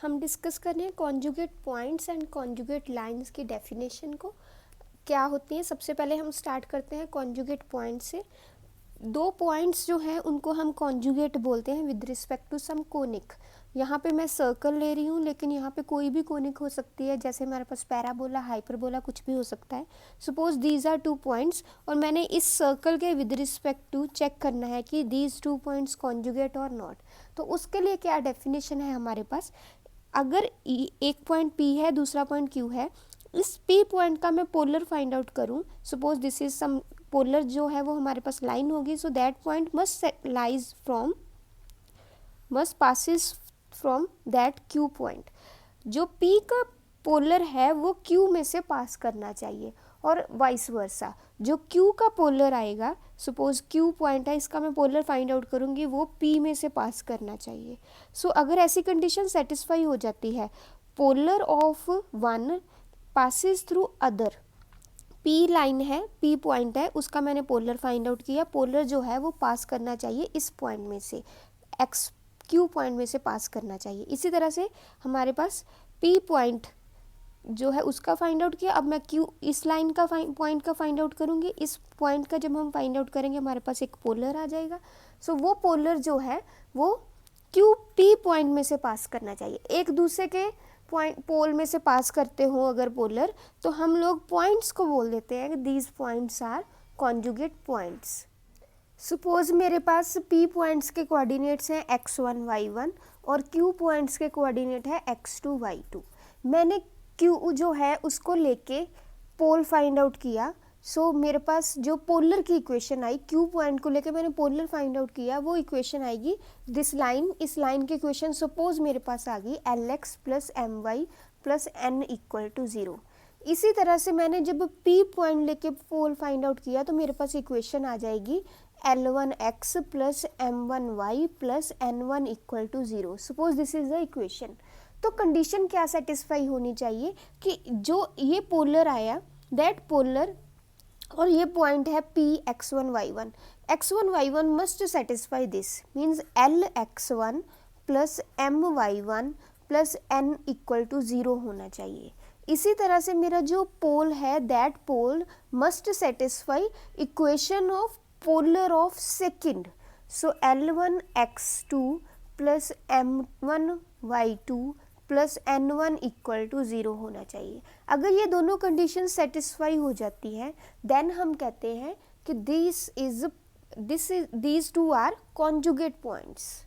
हम डिस्कस कर रहे हैं conjugate points and conjugate lines की डेफिनेशन को क्या होती है। सबसे पहले हम स्टार्ट करते हैं कॉन्जुगेट पॉइंट से। दो पॉइंट्स जो हैं उनको हम कॉन्जुगेट बोलते हैं with respect to some conic. यहाँ पे मैं सर्कल ले रही हूँ, लेकिन यहाँ पे कोई भी कोनिक हो सकती है, जैसे हमारे पास पैराबोला, हाइपरबोला, कुछ भी हो सकता है। Suppose these are two points और मैंने इस सर्कल के विद रिस्पेक्ट टू चेक करना है कि दीज टू पॉइंट्स कॉन्जुगेट और नॉट। तो उसके लिए क्या डेफिनेशन है हमारे पास, अगर एक पॉइंट P है, दूसरा पॉइंट Q है, इस P पॉइंट का मैं पोलर फाइंड आउट करूँ। Suppose this is some polar जो है वो हमारे पास लाइन होगी, so that point must passes from that Q point. जो P का पोलर है वो Q में से पास करना चाहिए और वाइस वर्सा। जो Q का पोलर आएगा, सपोज Q पॉइंट है, इसका मैं पोलर फाइंड आउट करूँगी, वो P में से पास करना चाहिए। सो अगर ऐसी कंडीशन सेटिस्फाई हो जाती है, polar of one passes through other, P line है, P पॉइंट है, उसका मैंने पोलर फाइंड आउट किया, पोलर जो है वो पास करना चाहिए इस पॉइंट में से, एक्स Q पॉइंट में से पास करना चाहिए। इसी तरह से हमारे पास P पॉइंट जो है उसका फाइंड आउट किया, अब मैं Q इस लाइन का पॉइंट का फाइंड आउट करूँगी। इस पॉइंट का जब हम फाइंड आउट करेंगे हमारे पास एक पोलर आ जाएगा। सो वो पोलर जो है वो Q P पॉइंट में से पास करना चाहिए। एक दूसरे के पोल में से पास करते हो अगर पोलर, तो हम लोग पॉइंट्स को बोल देते हैं these points are conjugate points. Suppose मेरे पास P पॉइंट्स के कोऑर्डिनेट्स हैं x1 y1 और Q पॉइंट्स के कोऑर्डिनेट है x2 y2। मैंने Q जो है उसको लेके पोल फाइंड आउट किया। सो मेरे पास जो पोलर की इक्वेशन आई, Q पॉइंट को लेके मैंने पोलर फाइंड आउट किया, वो इक्वेशन आएगी दिस लाइन। इस लाइन की इक्वेशन सपोज मेरे पास आ गई Lx plus My plus n equal to 0। इसी तरह से मैंने जब P पॉइंट लेके पोल फाइंड आउट किया तो मेरे पास इक्वेशन आ जाएगी L1x plus M1y plus N1 equal to 0। Suppose this is the equation. तो कंडीशन क्या सेटिस्फाई होनी चाहिए कि जो ये पोलर आया, दैट पोलर और ये पॉइंट है P x1 y1 must satisfy this, means Lx1 plus My1 plus n equal to 0 होना चाहिए। इसी तरह से मेरा जो पोल है, that pole must satisfy equation of polar of second. So L1x2 plus M1y2 plus N1 equal to 0 होना चाहिए। अगर ये दोनों कंडीशन सेटिस्फाई हो जाती हैं, देन हम कहते हैं कि these two are conjugate points.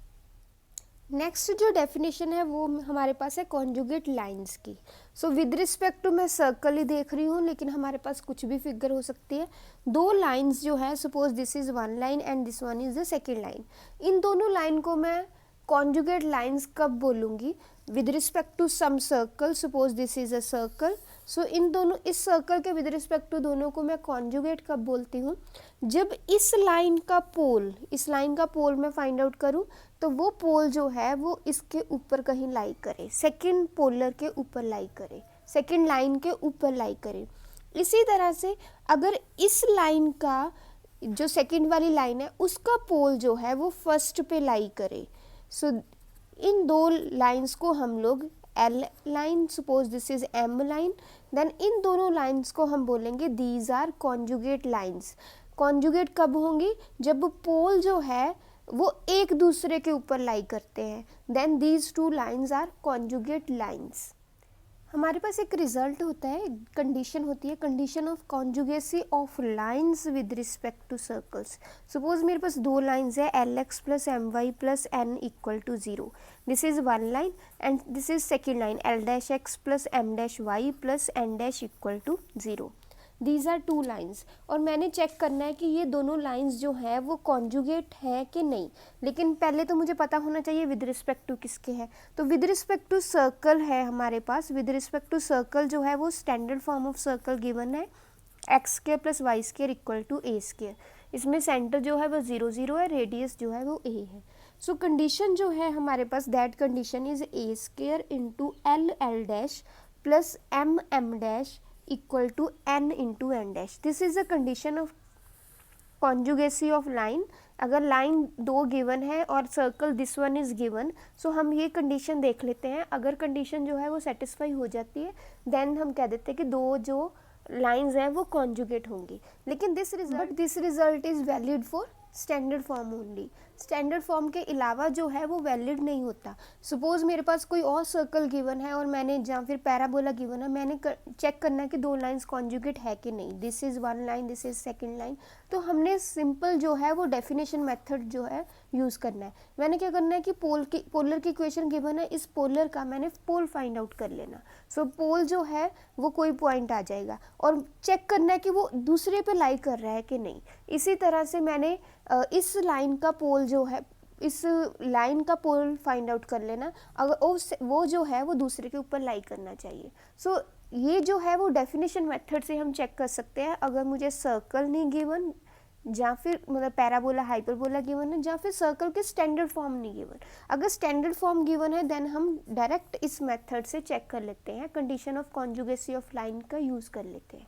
Next जो डेफिनेशन है वो हमारे पास है कॉन्जुगेट लाइंस की। सो विद रिस्पेक्ट टू मैं सर्कल ही देख रही हूँ, लेकिन हमारे पास कुछ भी फिगर हो सकती है। दो लाइंस जो है, suppose this is one line and this one is the second line. इन दोनों लाइन को मैं कॉन्जुगेट लाइंस कब बोलूँगी, with respect to some circle. Suppose this is a circle. So इन दोनों, इस सर्कल के विद रिस्पेक्ट टू दोनों को मैं कॉन्जुगेट कब बोलती हूँ, जब इस लाइन का पोल मैं फाइंड आउट करूँ, तो वो पोल जो है वो इसके ऊपर कहीं लाई करे, सेकंड पोलर के ऊपर लाई करे, सेकंड लाइन के ऊपर लाई करे। इसी तरह से अगर इस लाइन का जो सेकंड वाली लाइन है उसका पोल जो है वो फर्स्ट पे लाई करे। सो इन दो लाइंस को हम लोग L line, suppose this is M line, then इन दोनों लाइंस को हम बोलेंगे these are conjugate lines. Conjugate कब होंगी, जब पोल जो है वो एक दूसरे के ऊपर लाई करते हैं, then these two lines are conjugate lines. हमारे पास एक रिजल्ट होता है, कंडीशन होती है, condition of conjugacy of lines with respect to circles. Suppose मेरे पास दो लाइंस है Lx plus My plus n equal to 0। This is one line and this is second line L-x plus M-y plus n dash equal to 0। These are two lines और मैंने check करना है कि ये दोनों लाइंस जो है वो कॉन्जुगेट है कि नहीं। लेकिन पहले तो मुझे पता होना चाहिए विद रिस्पेक्ट टू किसके है। तो विद रिस्पेक्ट टू सर्कल है हमारे पास। विद रिस्पेक्ट टू सर्कल जो है वो standard form of circle given है x² plus y² equal to a²। इसमें सेंटर जो है वो 0 0 है, रेडियस जो है वो a है। सो कंडीशन जो है हमारे पास, that condition is a² into L dash plus M dash equal to n into n dash. This is the condition of conjugacy of line अगर लाइन 2 गिवन है और circle this one is given, so हम ये condition देख लेते हैं। अगर condition जो है वो सेटिस्फाई हो जाती है देन हम कह देते हैं कि दो जो लाइंस हैं वो कॉन्जुगेट होंगी। लेकिन this result is valid for standard form only. Standard form के अलावा जो है वो वैलिड नहीं होता। सपोज मेरे पास कोई और सर्कल गिवन है और मैंने या फिर पैराबोला गिवन है, मैंने चेक करना है कि दो लाइंस कॉन्जुगेट है कि नहीं, this is one line, this is second line, तो हमने सिंपल जो है वो डेफिनेशन मेथड जो है यूज़ करना है। मैंने क्या करना है कि पोलर की इक्वेशन गिवन है, इस पोलर का मैंने पोल फाइंड आउट कर लेना। सो पोल जो है वो कोई पॉइंट आ जाएगा और चेक करना है कि वो दूसरे पे लाई कर रहा है कि नहीं। इसी तरह से मैंने इस लाइन का पोल जो है, इस लाइन का पोल फाइंड आउट कर लेना, अगर वो जो है वो दूसरे के ऊपर लाई करना चाहिए। सो ये जो है वो डेफिनेशन मेथड से हम चेक कर सकते हैं। अगर मुझे सर्कल नहीं गिवन या फिर मतलब पैराबोला हाइपरबोला गिवन है या फिर सर्कल के स्टैंडर्ड फॉर्म नहीं गिवन, अगर स्टैंडर्ड फॉर्म गिवन है देन हम डायरेक्ट इस मेथड से चेक कर लेते हैं, condition of conjugacy of line का यूज़ कर लेते हैं।